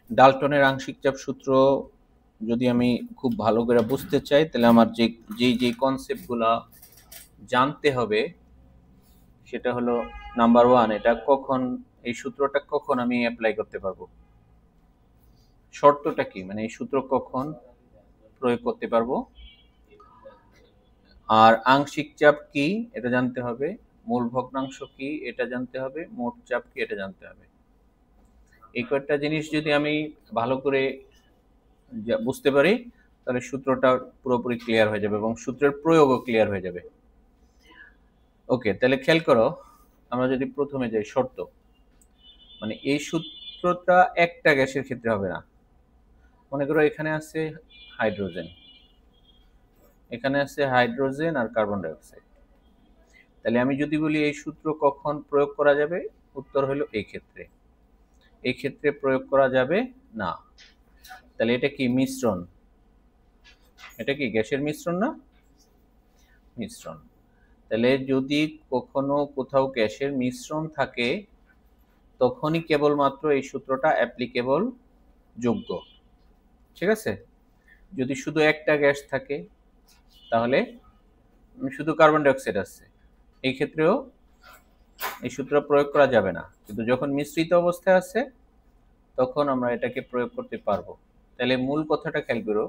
ডাল্টনের আংশিক চাপ সূত্র যদি আমি খুব ভালো করে বুঝতে চাই, তাহলে আমার যে কনসেপ্টগুলা জানতে হবে সেটা হলো, নাম্বার ওয়ান, এই সূত্রটা কখন আমি অ্যাপ্লাই করতে পারবো, শর্তটা কি, মানে এই সূত্র কখন প্রয়োগ করতে পারবো। আর আংশিক চাপ কি এটা জানতে হবে, মূল ভগ্নাংশ কি এটা জানতে হবে, মোট চাপ কি এটা জানতে হবে। এই কয়েকটা জিনিস যদি আমি ভালো করে বুঝতে পারি, তাহলে সূত্রটা পুরোপুরি ক্লিয়ার হয়ে যাবে এবং সূত্রের প্রয়োগও ক্লিয়ার হয়ে যাবে। ওকে, তাহলে খেয়াল করো, আমরা যদি প্রথমে যাই শর্ত, মানে এই সূত্রটা একটা গ্যাসের ক্ষেত্রে হবে না। মনে করো এখানে আছে হাইড্রোজেন, এখানে আছে হাইড্রোজেন আর কার্বন ডাইঅক্সাইড। তাহলে আমি যদি বলি এই সূত্র কখন প্রয়োগ করা যাবে, উত্তর হলো এই ক্ষেত্রে। এই ক্ষেত্রে প্রয়োগ করা যাবে না। তাহলে এটা কি মিশ্রণ, এটা কি গ্যাসের মিশ্রণ না, মিশ্রণ। তাহলে যদি কখনো কোথাও গ্যাসের মিশ্রণ থাকে, তখনই কেবলমাত্র এই সূত্রটা অ্যাপ্লিকেবল, যোগ্য। ঠিক আছে, যদি শুধু একটা গ্যাস থাকে, তাহলে শুধু কার্বন ডাইঅক্সাইড আছে, এই ক্ষেত্রেও এই সূত্র প্রয়োগ করা যাবে না। কিন্তু যখন মিশ্রিত অবস্থায় আছে, তখন আমরা এটাকে প্রয়োগ করতে পারবো। তাহলে মূল কথাটা খেয়াল করো,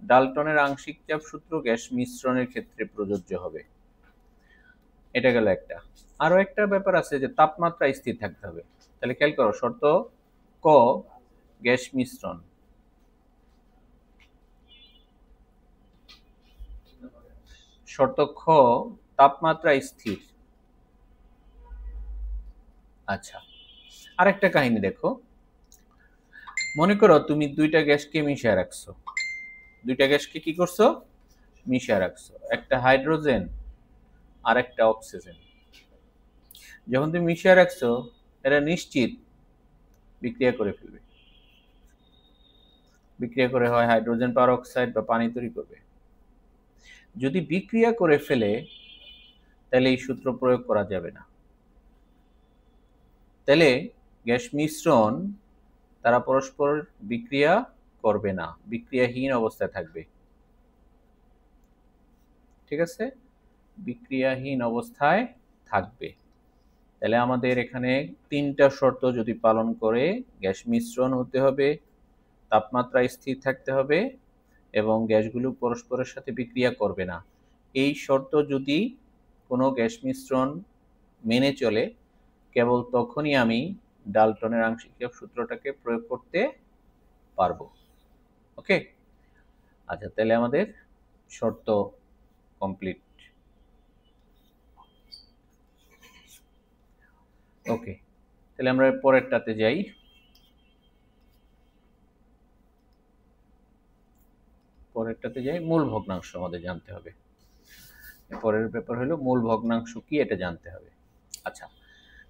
ডাল্টনের আংশিক চাপ সূত্র গ্যাস মিশ্রণের ক্ষেত্রে প্রযোজ্য হবে। এটা গেল একটা। আরো একটা ব্যাপার আছে যে তাপমাত্রা স্থির থাকতে হবে। তাহলে খেয়াল করো, শর্ত ক, গ্যাস মিশ্রণ। শর্ত খ, তাপমাত্রা স্থির। আচ্ছা, আরেকটা কাহিনী দেখো, মনে করো তুমি দুইটা গ্যাসকে মিশিয়ে রাখছো, দুইটা গ্যাসকে কি করছো, মিশিয়ে রাখছো, একটা হাইড্রোজেন আর একটা অক্সিজেন। যখন তুমি মিশিয়ে রাখছো, এরা নিশ্চিত বিক্রিয়া করে ফেলবে, বিক্রিয়া করে হয় হাইড্রোজেন পার অক্সাইড বা পানি তৈরি করবে। যদি বিক্রিয়া করে ফেলে, তাহলে এই সূত্র প্রয়োগ করা যাবে না। তাহলে গ্যাস মিশ্রণ তারা পরস্পর বিক্রিয়া করবে না, বিক্রিয়াহীন অবস্থায় থাকবে। ঠিক আছে, বিক্রিয়াহীন অবস্থায় থাকবে। তাহলে আমাদের এখানে তিনটা শর্ত যদি পালন করে, গ্যাস মিশ্রণ হতে হবে, তাপমাত্রা স্থির থাকতে হবে এবং গ্যাসগুলো পরস্পরের সাথে বিক্রিয়া করবে না। এই শর্ত যদি কোনো গ্যাস মিশ্রণ মেনে চলে, কেবল তখনই আমি ডাল্টনের আংশিক চাপ সূত্রটাকে প্রয়োগ করতে পারবো। ওকে, আচ্ছা, তাহলে আমাদের শর্ত কমপ্লিট। ওকে, তাহলে আমরা পরেরটাতে যাই। মূল ভগ্নাংশ আমাদের জানতে হবে। পরের ব্যাপার হলো মূল ভগ্নাংশ কি এটা জানতে হবে। আচ্ছা,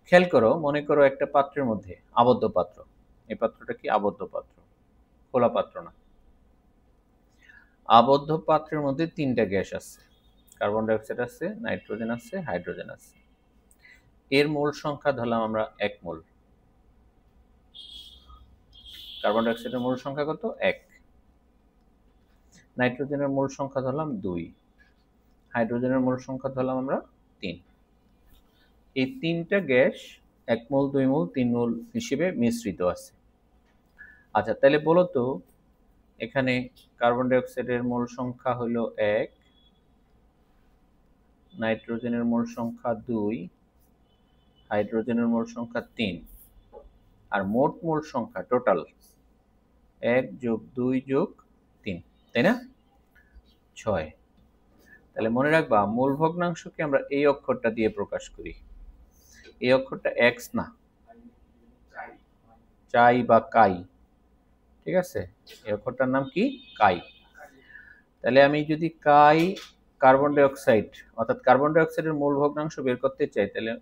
খেয়াল করো, মনে করো একটা পাত্রের মধ্যে, আবদ্ধ পাত্র, এই পাত্রটা কি আবদ্ধ পাত্র, খোলা পাত্র না। আবদ্ধ পাত্রের মধ্যে তিনটা গ্যাস আছে, কার্বন ডাইঅক্সাইড আছে, নাইট্রোজেন আছে, হাইড্রোজেন আছে। এর মোল সংখ্যা ধরলাম আমরা 1 মোল। কার্বন ডাইঅক্সাইডের মোল সংখ্যা কত, 1। নাইট্রোজেনের মোল সংখ্যা ধরলাম 2, হাইড্রোজেনের মোল সংখ্যা ধরলাম আমরা 3। এই তিনটা গ্যাস 1 মোল, 2 মোল, 3 মোল হিসেবে মিশ্রিত আছে। আচ্ছা, তাহলে বলো তো, এখানে কার্বন ডাইঅক্সাইডের মোল সংখ্যা হলো 1, নাইট্রোজেনের মোল সংখ্যা 2, হাইড্রোজেনের মোল সংখ্যা 3, আর মোট মোল সংখ্যা টোটাল 1 যোগ 2 যোগ 3, তাই না, 6। তাহলে মনে রাখবা, মূল ভগ্নাংশকে আমরা এই অক্ষরটা দিয়ে প্রকাশ করি। এই অক্ষরটা এক্স না, চাই বা কাই। ঠিক আছে, এই অক্ষরটার নাম কি, কাই। তাহলে আমি যদি কাই কার্বন ডাইঅক্সাইড, অর্থাৎ কার্বন ডাইঅক্সাইডের মূল ভগ্নাংশ বের করতে চাই, তাহলে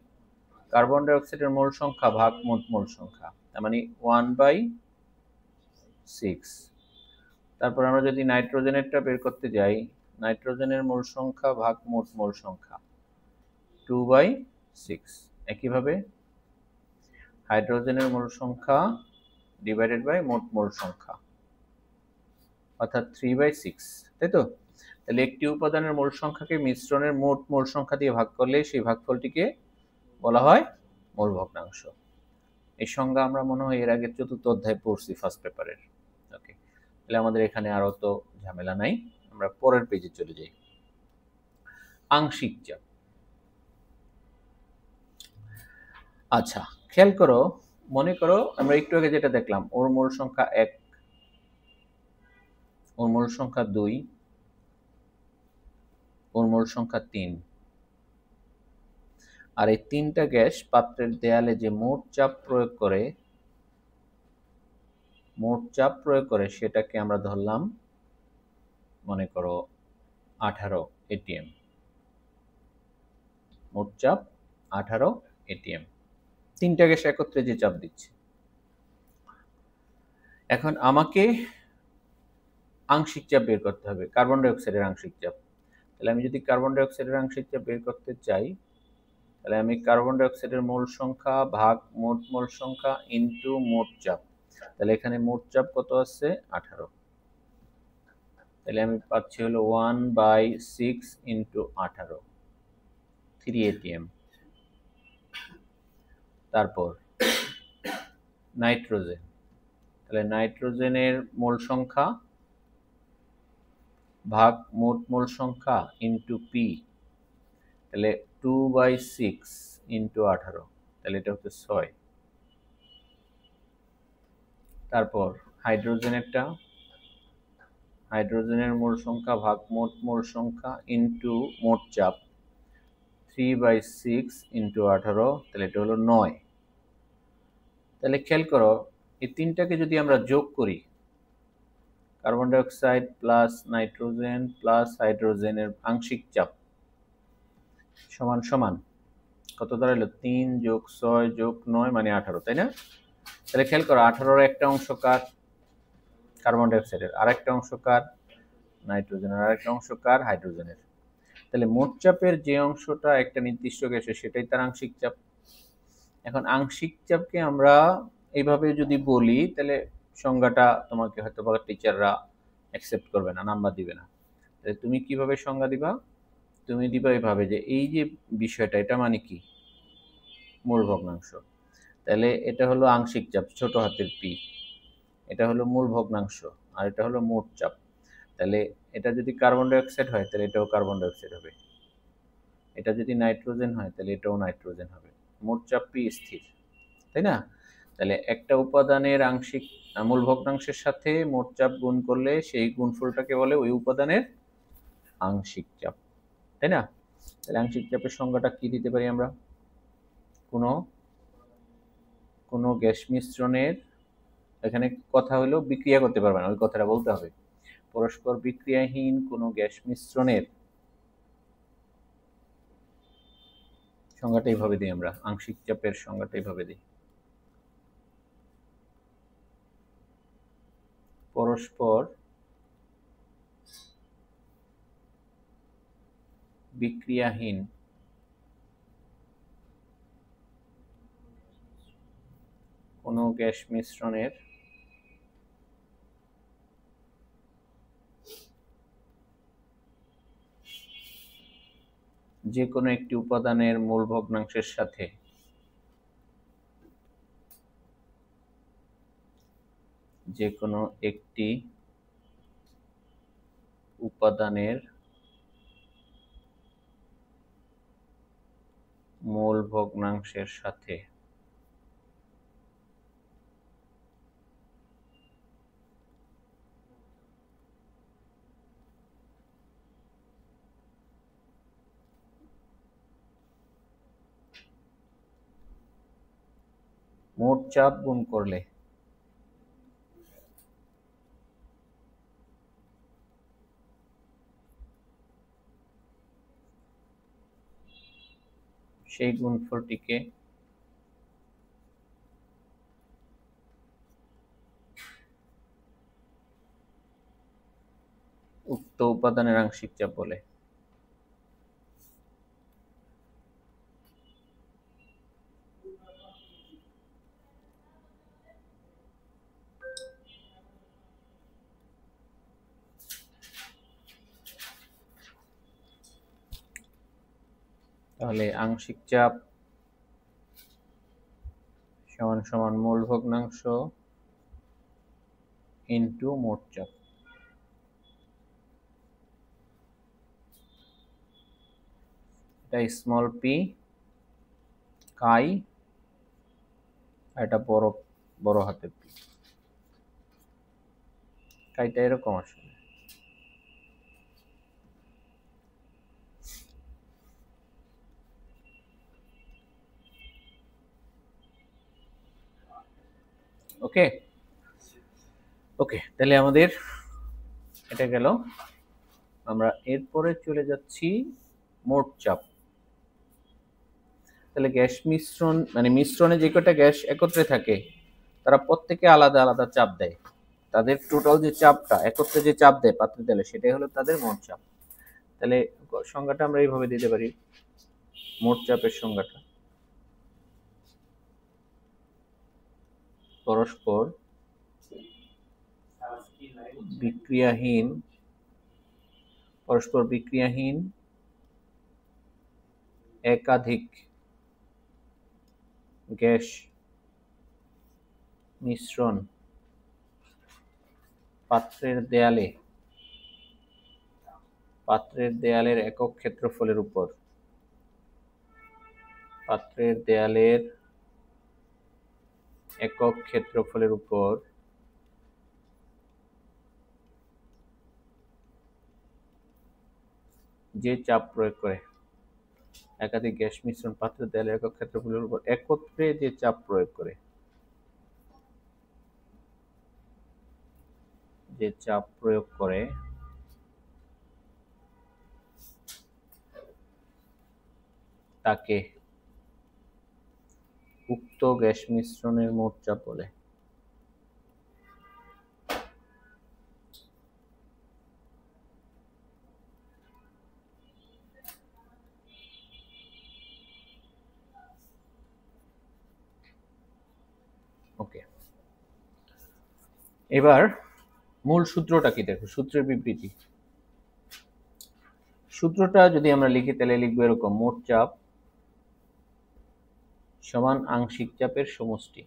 কার্বন ডাইঅক্সাইডের মোল সংখ্যা ভাগ মোট মোল সংখ্যা, তার মানে 1/6। তারপর আমরা যদি নাইট্রোজেনেরটা বের করতে যাই, নাইট্রোজেনের মোল সংখ্যা ভাগ মোট মোল সংখ্যা 2/6। একইভাবে হাইড্রোজেনের মোল সংখ্যা ডিভাইডেড বাই মোট মোল সংখ্যা, অর্থাৎ 3/6, তাই তো? তাহলে একটি উপাদানের মোল সংখ্যাকে মিশ্রণের মোট মোল সংখ্যা দিয়ে ভাগ করলে সেই ভাগফলটিকে বলা হয় মোল ভগ্নাংশ। এই সংজ্ঞা আমরা মনে হয় এর আগে 4র্থ অধ্যায়ে পড়ছি ফার্স্ট পেপারের। ওকে, তাহলে আমাদের এখানে আরো তো ঝামেলা নাই, আমরা পরের পেজে চলে যাই। আংশিক চাপ। আচ্ছা, খেয়াল করো, মনে করো আমরা একটু আগে যেটা দেখলাম, ওর মোল সংখ্যা 1, ওর মোল সংখ্যা 2, ওর মোল সংখ্যা 3, আর এই 3টা গ্যাস পাত্রের দেয়ালে যে মোট চাপ প্রয়োগ করে সেটাকে আমরা ধরলাম মনে করো 18 এটিএম। মোট চাপ 18 এটিএম, 3টা গ্যাস একত্রে যে চাপ দিচ্ছে। এখন আমাকে আংশিক চাপ বের করতে হবে, কার্বন ডাই অক্সাইডের আংশিক চাপ। তাহলে আমি যদি কার্বন ডাই অক্সাইডের আংশিক চাপ বের করতে চাই, তাহলে আমি কার্বন ডাই অক্সাইডের মোল সংখ্যা ভাগ মোট মোল সংখ্যা ইনটু মোট চাপ। তাহলে এখানে মোট চাপ কত আছে? 18। তাহলে আমি পাচ্ছি হলো 1/6 ইনটু 18, 3 এটিএম। তারপর নাইট্রোজেন, তাহলে নাইট্রোজেনের মোল সংখ্যা ভাগ মোট মোল সংখ্যা ইনটু পি, তাহলে 2/6 ইনটু 18, তাহলে এটা হচ্ছে 6। তারপর হাইড্রোজেনের মোল সংখ্যা ভাগ মোট মোল সংখ্যা ইনটু মোট চাপ, 3/6 ইনটু 18, তাহলে এটা হলো 9। তাহলে খেয়াল করো, এই 3টাকে যদি আমরা যোগ করি, carbon die oxide plus nitrogen plus হাইড্রোজেনের আংশিক চাপ সমান সমান কত দাঁড়ালো? 3 যোগ 6 যোগ 9 মানে 18, তাই না? তাহলে খেয়াল করো, 18-র একটা অংশ কার? কার্বন ডাই অক্সাইডের। আর একটা অংশ কার? নাইট্রোজেনের। আর একটা অংশ কার? হাইড্রোজেনের। তাহলে মোট চাপের যে অংশটা একটা নির্দিষ্ট গ্যাসে সেটাই তার আংশিক চাপ। এখন আংশিক চাপকে আমরা এইভাবে যদি বলি, তাহলে সংজ্ঞাটা তোমাকে হয়তো বা টিচাররা অ্যাকসেপ্ট করবে না, নাম্বার দিবে না। তাহলে তুমি কিভাবে সংজ্ঞা দিবা? তুমি দিবা এইভাবে যে এই যে বিষয়টা, এটা মানে কি? মোল ভগ্নাংশ। তাহলে এটা হলো আংশিক চাপ, ছোট হাতের পি, এটা হলো মূল ভগ্নাংশ, আর এটা হলো মোট চাপ। তাহলে এটা যদি কার্বন ডাই অক্সাইড হয় তাহলে এটাও কার্বন ডাই অক্সাইড হবে, এটা যদি নাইট্রোজেন হয় তাহলে এটাও নাইট্রোজেন হবে। মোট চাপ পি স্থির, তাই না? তাহলে একটা উপাদানের আংশিক মূল ভগ্নাংশের সাথে মোট চাপ গুণ করলে সেই গুণফলটাকে বলে ওই উপাদানের আংশিক চাপ, তাই না? তাহলে আংশিক চাপের সংজ্ঞাটা কি দিতে পারি আমরা? কোনো গ্যাস মিশ্রণের, এখানে কথা হলো বিক্রিয়া করতে পারবে না, ওই কথাটা বলতে হবে। পরস্পর বিক্রিয়াহীন কোনো গ্যাস মিশ্রণের সংজ্ঞাটা এইভাবে দিই আমরা, আংশিক চাপের সংজ্ঞাটা এইভাবে দিই, পরস্পর বিক্রিয়াহীন কোনো গ্যাস মিশ্রণের যে কোনো একটি উপাদানের মূল ভগ্নাংশের সাথে যে কোনো একটি উপাদানের মূল ভগ্নাংশের সাথে মোট চাপ গুণ করলে সেই গুণফলটিকে উক্ত উপাদানের আংশিক চাপ বলে। তাহলে আংশিক চাপ সমান সমান মূল ভগ্নাংশ ইনটু মোট চাপ। এটা স্মল পি কাই, এটা বড় হাতের পি। কাইটা এরকম আসলে। ওকে ওকে, তাহলে আমাদের এটা গেল। আমরা এরপরে চলে যাচ্ছি মোট চাপ। তাহলে গ্যাস মিশ্রণ মানে মিশ্রণে যে কটা গ্যাস একত্রে থাকে তারা প্রত্যেকে আলাদা আলাদা চাপ দেয়। তাদের টোটাল যে চাপটা একত্রে যে চাপ দেয় পাত্রে দিলে সেটাই হলো তাদের মোট চাপ। তাহলে সংজ্ঞাটা আমরা এইভাবে দিতে পারি। মোট চাপের সংজ্ঞাটা পরস্পর বিক্রিয়াহীন একাধিক গ্যাস মিশ্রণ পাত্রের দেয়ালের একক ক্ষেত্রফলের উপর যে চাপ প্রয়োগ করে একাধিক গ্যাস মিশ্রণ পাত্রের দেয়ালের একক ক্ষেত্রফলের উপর একত্রে যে চাপ প্রয়োগ করে তাকে উক্ত গ্যাস মিশ্রণের মোট চাপ বলে। ওকে, এবার মূল সূত্রটা কি দেখো, সূত্রের বিবৃতি। সূত্রটা যদি আমরা লিখি তাহলে লিখবো এরকম: মোট চাপ সমান আংশিক চাপের সমষ্টি।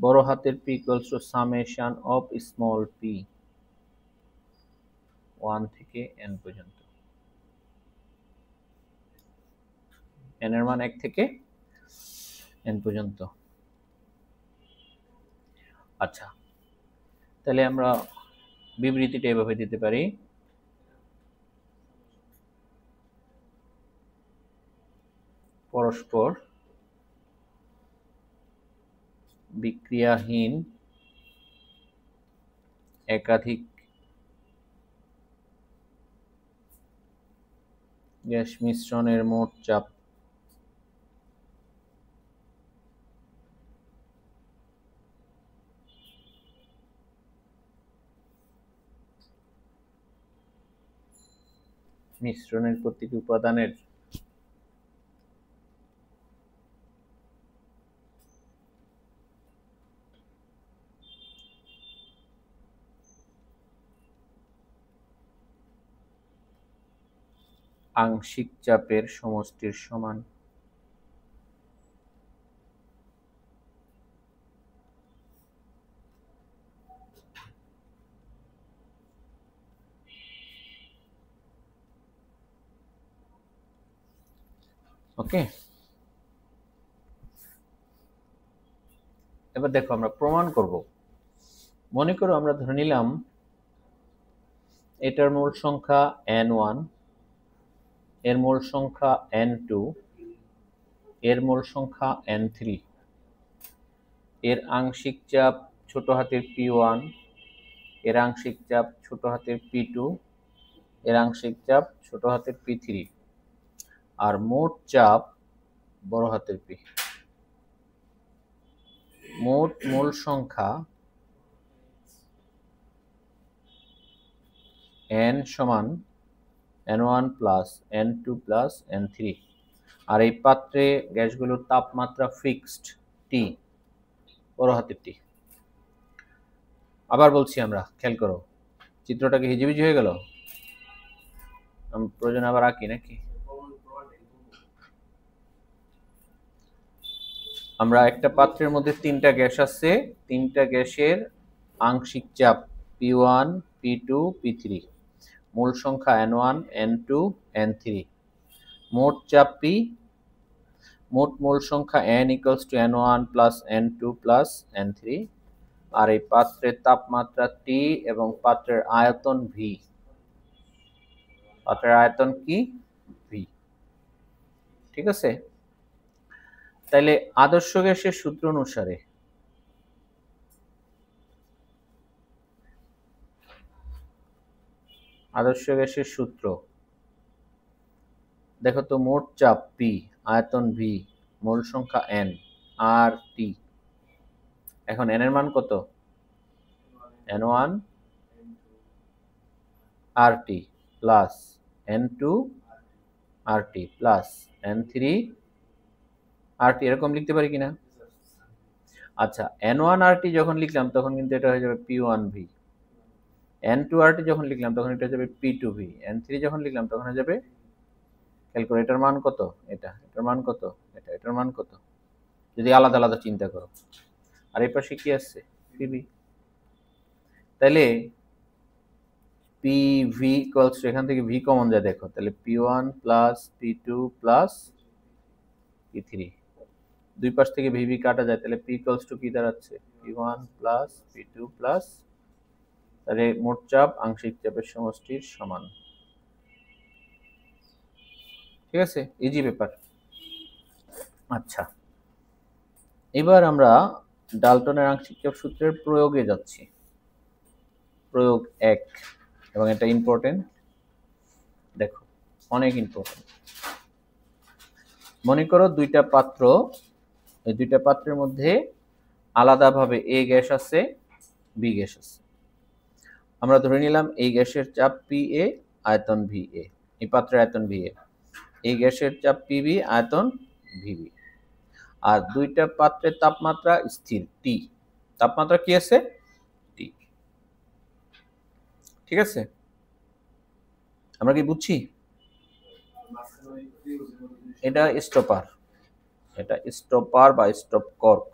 বড় হাতের P equals to summation of small P 1 থেকে n পর্যন্ত। n এর মান 1 থেকে n পর্যন্ত। আচ্ছা, তাহলে আমরা বিবৃতিটা এভাবে দিতে পারি: পরস্পর বিক্রিয়াহীন একাধিক গ্যাস মিশ্রণের মোট চাপ মিশ্রণের প্রতিটি উপাদানের আংশিক চাপের সমষ্টির সমান। ওকে, এবার দেখো আমরা প্রমাণ করব। মনে করো আমরা ধরে নিলাম এটার মোল সংখ্যা n1, এর মোল সংখ্যা n2, এর মোল সংখ্যা n3, এর আংশিক চাপ ছোট হাতের p1, এর আংশিক চাপ ছোট হাতের p2, এর আংশিক চাপ ছোট হাতের p3, আর মোট চাপ বড় হাতের p। মোট মোল সংখ্যা n সমান n1 plus n2 plus n3। আর এই পাত্রে গ্যাসগুলোর তাপমাত্রা ফিক্সড T। বড় হাতের টি। আবার বলছি, আমরা খেয়াল করো, চিত্রটাকে হিজিবিজি হয়ে গেল, প্রয়োজন আবার আঁকি নাকি? আমরা একটা পাত্রের মধ্যে তিনটা গ্যাস আছে, তিনটা গ্যাসের আংশিক চাপ P1, P2, P3, মূল সংখ্যা N1, N2, N3, মোট চাপ P, মোট মূল সংখ্যা N = N1 + N2 + N3, আর এই পাত্রের তাপমাত্রা T এবং পাত্রের আয়তন V। পাত্রের আয়তন কি? V। ঠিক আছে? তাইলে আদর্শ গ্যাসের সূত্র অনুসারে আদর্শ গ্যাসের সূত্র দেখো তো, মোট চাপ P, আয়তন V, মোল সংখ্যা N আর T। এখন N এর মান কত? N1 RT plus N2 RT plus N3 RT, এরকম লিখতে পারি কিনা? আচ্ছা, N1 RT যখন লিখলাম তখন কিন্তু এটা হয়ে যাবে P1V, N2 RT যখন লিখলাম তখন এটা হয়ে যাবে P2V, N3 যখন লিখলাম তখন হয়ে যাবে, ক্যালকুলেটর মান কত? এটার মান কত? এটার মান কত? যদি আলাদা আলাদা চিন্তা করো। আর এই পাশে কি আছে? পিভি। তাহলে পিভি ইকুয়ালস, এখান থেকে ভি কমন যায় দেখো, তাহলে P1 plus P2 plus P3, দুই পাশ থেকে ভিভি কাটা যায়, তাহলে P ইকুয়ালস টু কি দাঁড়াচ্ছে? P1 প্লাস P2 প্লাস, তাহলে মোট চাপ আংশিক চাপের সমষ্টির সমান। ঠিক আছে, ইজি ব্যাপার। আচ্ছা, এবার আমরা ডাল্টনের আংশিক চাপ সূত্রের প্রয়োগে যাচ্ছি। প্রয়োগ 1, এবং এটা ইম্পর্টেন্ট, দেখো অনেক ইম্পর্টেন্ট। মনে করো দুইটা পাত্র, এই দুইটা পাত্রের মধ্যে আলাদাভাবে এ গ্যাস আছে, বি গ্যাস আছে। আমরা ধরে নিলাম এই গ্যাসের চাপ PA, আয়তন VA, এই পাত্রের আয়তন VA, এই গ্যাসের চাপ PB, আয়তন VB, আর দুইটা পাত্রের তাপমাত্রা স্থির T। তাপমাত্রা কি আছে? T। ঠিক আছে, আমরা কি বুঝছি? এটা স্টপার, এটা স্টপার বা স্টপ কর্ক।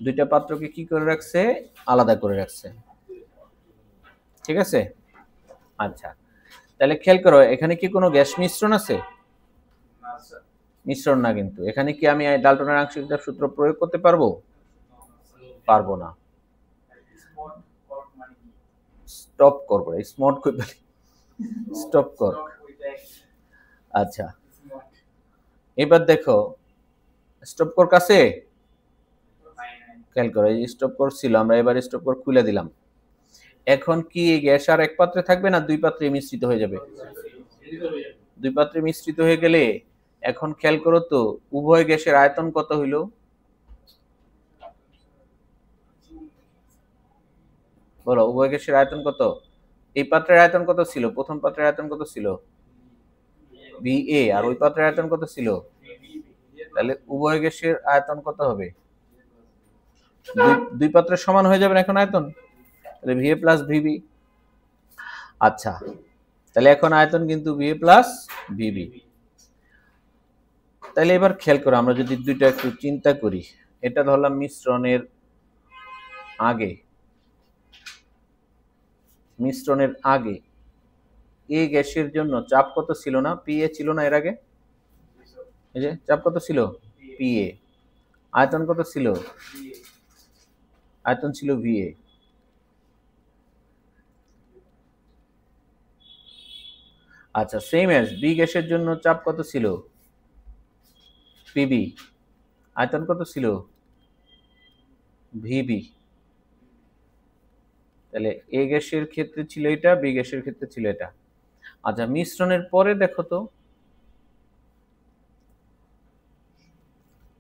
দুইটা পাত্রকে কি করে রাখছে? আলাদা করে রাখছে। ঠিক আছে, আচ্ছা, তাহলে খেয়াল করো, এখানে কি কোনো গ্যাস মিশ্রণ আছে? মিশ্রণ না, কিন্তু এখানে কি আমি ডাল্টনের আংশিক চাপ সূত্র প্রয়োগ করতে পারবো? পারবো না। স্টপ করব, স্মট কই বলি, স্টপ কর। আচ্ছা, এবার দেখো স্টপ কর কাছে, খেয়াল করো, এই স্টপ কর ছিল, আমরা এবার স্টপ কর খুলে দিলাম। এখন কি এই গ্যাস আর এক পাত্রে থাকবে না দুই পাত্রে মিশ্রিত হয়ে যাবে? দুই পাত্রে মিশ্রিত হয়ে গেলে এখন খেয়াল করো তো, উভয় গ্যাসের আয়তন কত হইল? বলো, উভয় গ্যাসের আয়তন কত? এই পাত্রের আয়তন কত ছিল? প্রথম পাত্রের আয়তন কত ছিল? VA, আর ওই পাত্রের আয়তন কত ছিল? তাহলে উভয় গ্যাসের আয়তন কত হবে? দুই পাত্রের সমান হয়ে যাবে এখন আয়তন, তাহলে VA প্লাস VB। আচ্ছা, তাহলে এখন আয়তন কিন্তু VA প্লাস VB। তাহলে এবার খেয়াল করো, আমরা যদি দুইটা একটু চিন্তা করি, এটা ধরলাম মিশ্রণের আগে, মিশ্রণের আগে এই গ্যাসের জন্য চাপ কত ছিল না? PA ছিল না এর আগে? এই যে চাপ কত ছিল? PA। আয়তন কত ছিল? আয়তন ছিল VA। আচ্ছা, সেম এজ বি গ্যাসের জন্য চাপ কত ছিল? PB। আয়তন কত ছিল? VB। তাহলে এ গ্যাসের ক্ষেত্রে ছিল এটা, বি গ্যাসের ক্ষেত্রে ছিল এটা। আচ্ছা, মিশ্রণের পরে দেখো তো,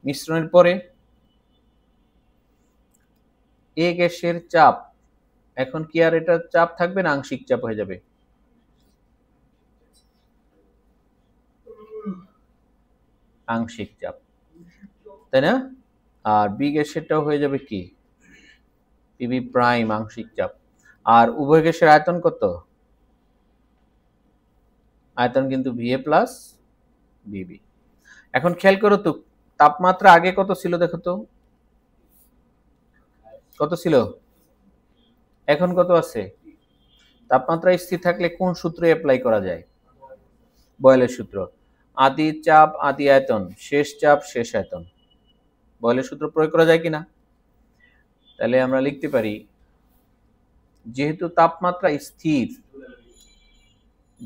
মিশ্রণের পরে এ গ্যাসের চাপ এখন কি আর এটা চাপ থাকবে না আংশিক চাপ হয়ে যাবে? আংশিক চাপ। তাই না? আর বি গ্যাসেরটাও হয়ে যাবে কি পিবি প্রাইম আংশিক চাপ। আর উভয় গ্যাসের আয়তন কত? আয়তন কিন্তু ভিএ প্লাস বিবি। এখন খেয়াল করো তো তাপমাত্রা আগে কত ছিল দেখো তো, কত ছিল, এখন কত আছে? তাপমাত্রা স্থির থাকলে কোন সূত্র অ্যাপ্লাই করা যায়? বয়েলের সূত্র। আদি চাপ আদি আয়তন, শেষ চাপ শেষ আয়তন। বয়েলের সূত্র প্রয়োগ করা যায় কিনা? তাহলে আমরা লিখতে পারি যেহেতু তাপমাত্রা স্থির,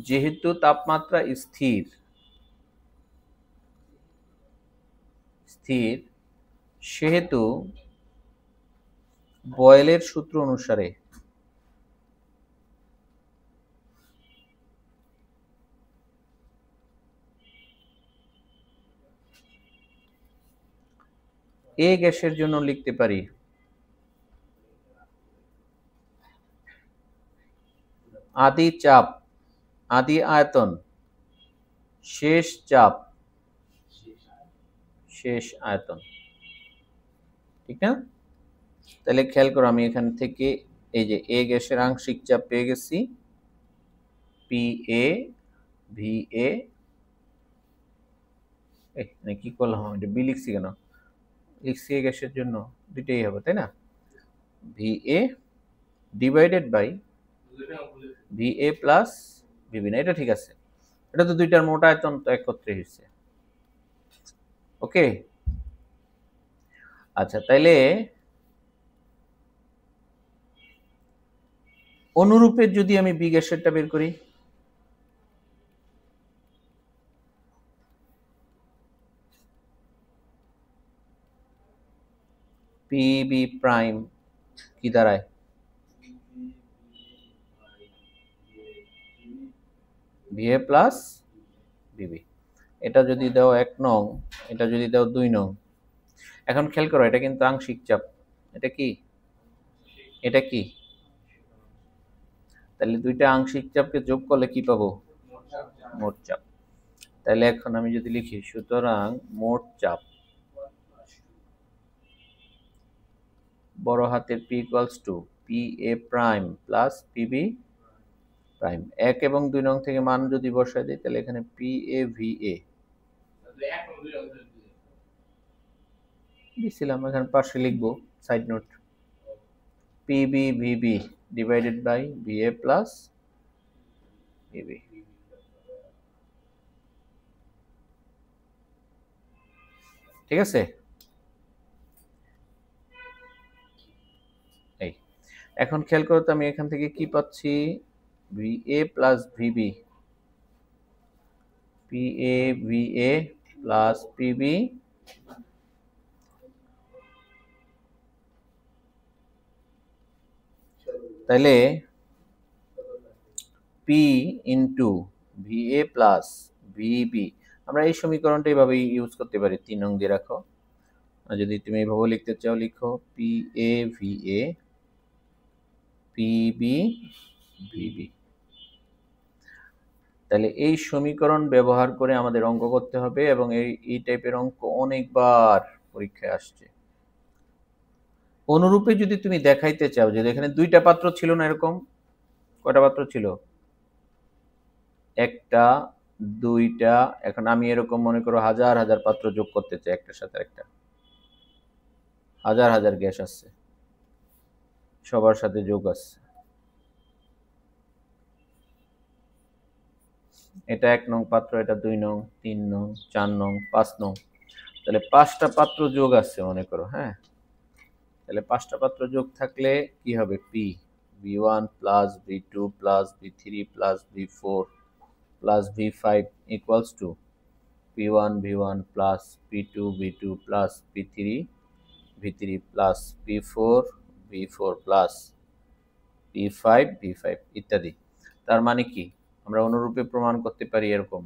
যেহেতু তাপমাত্রা স্থির স্থির সেহেতু বয়েলের সূত্র অনুসারে এ গ্যাসের জন্য লিখতে পারি আদি চাপ আদি আয়তন শেষ চাপ শেষ আয়তন। ঠিক না? তাহলে খেয়াল করো আমি এখান থেকে এই যে এ গ্যাসের আংশিক চাপ পেয়ে গেছি পি এ ভি এ, কি করলাম এটা বি লিখছি কেন, লিখছি এ গ্যাসের জন্য দুইটাই হবে তাই না, V A divided by V A plus VB. না এটা ঠিক আছে, এটা তো দুইটার মোট আয়তন তো একত্রে হয়েছে। ওকে, আচ্ছা তাইলে অনুরূপে যদি আমি বি গ্যাসেরটা বের করি, পিবি প্রাইম কি দাঁড়ায়, ভিএ প্লাস বিবি। এটা যদি দাও 1 নং, এটা যদি দাও 2 নং। এখন খেয়াল করো এটা কিন্তু আংশিক চাপ, এটা কি, এটা কি, তাহলে দুইটা আংশিক চাপকে যোগ করলে কি পাবো, মোট চাপ। তাহলে এখন আমি যদি লিখি সুতরাং মোট চাপ বড় হাতের P equals to P A prime plus PB prime. 1 এবং 2 নং থেকে মান যদি বসাই দিই তাহলে এখানে পি এ ভি এ দিছিলাম, এখানে পাশে লিখবো side note PB VB divided by VA plus VB. ঠিক আছে, এই এখন খেয়াল করো তো আমি এখান থেকে কি পাচ্ছি, V A plus V B, P A V A plus P B তাহলে P into V A plus V B. আমরা এই সমীকরণটা এইভাবে ইউজ করতে পারি, 3 নং দিয়ে রাখো। আর যদি তুমি এইভাবে লিখতে চাও লিখো P A V A PB VB. তাহলে এই সমীকরণ ব্যবহার করে আমাদের অঙ্ক করতে হবে, এবং এই টাইপের অঙ্ক অনেকবার পরীক্ষায় আসছে। অনুরূপে যদি তুমি দেখাইতে চাও যে এখানে দুইটা পাত্র ছিল না, এরকম কয়টা পাত্র ছিল, একটা দুইটা, এখন আমি এরকম মনে করো হাজার হাজার পাত্র যোগ করতে চাই, একটার সাথে একটা হাজার হাজার গ্যাস আছে, সবার সাথে যোগ আছে, এটা 1 নং পাত্র, এটা 2 নং 3 নং 4 নং 5 নং, তাহলে 5টা পাত্র যোগ আছে মনে করো। হ্যাঁ, তাহলে 5টা পাত্র যোগ থাকলে কি হবে, P V1 plus ভি2 plus ভি3 plus ভি4 plus ভি5 equals to P one V1 plus পি2 ভি2 plus পি3 ভি3 plus পি4 ভি4 plus পি5 ভি5 ইত্যাদি। তার মানে কি আমরা অনুরূপে প্রমাণ করতে পারি এরকম,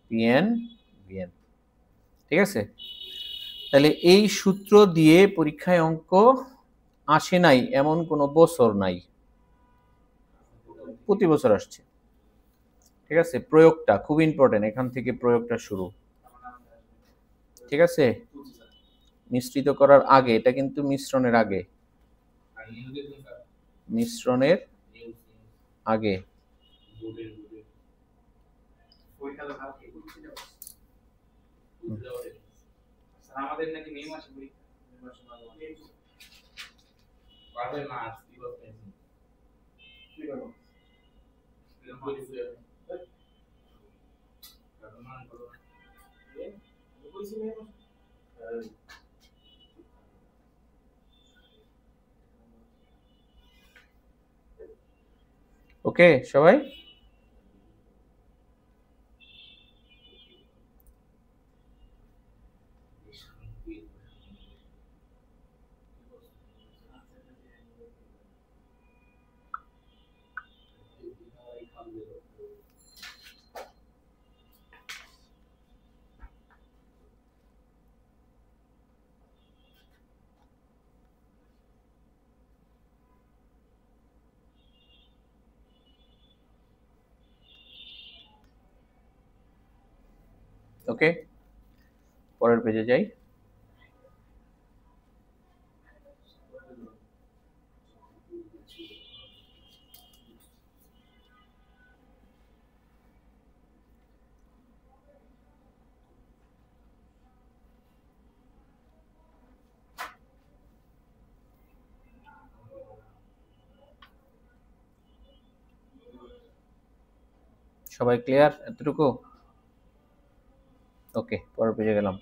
পিএন ভিএন। ঠিক আছে, তাহলে এই সূত্র দিয়ে পরীক্ষায় অঙ্ক আসে নাই এমন কোনো বছর নাই, প্রতি বছর আসছে। ঠিক আছে, প্রয়োগটা খুব ইম্পর্টেন্ট, এখান থেকে প্রয়োগটা শুরু। ঠিক আছে, মিশ্রিত করার আগে, এটা কিন্তু মিশ্রণের আগে, মিশ্রণের আগে। আমাদের নাকি মে মাসে পারবে না কি করতে কি করব ওকে সবাই, ওকে পরের পেজে যাই। সবাই ক্লিয়ার এতটুকু? ওকে পরের পেজে গেলাম।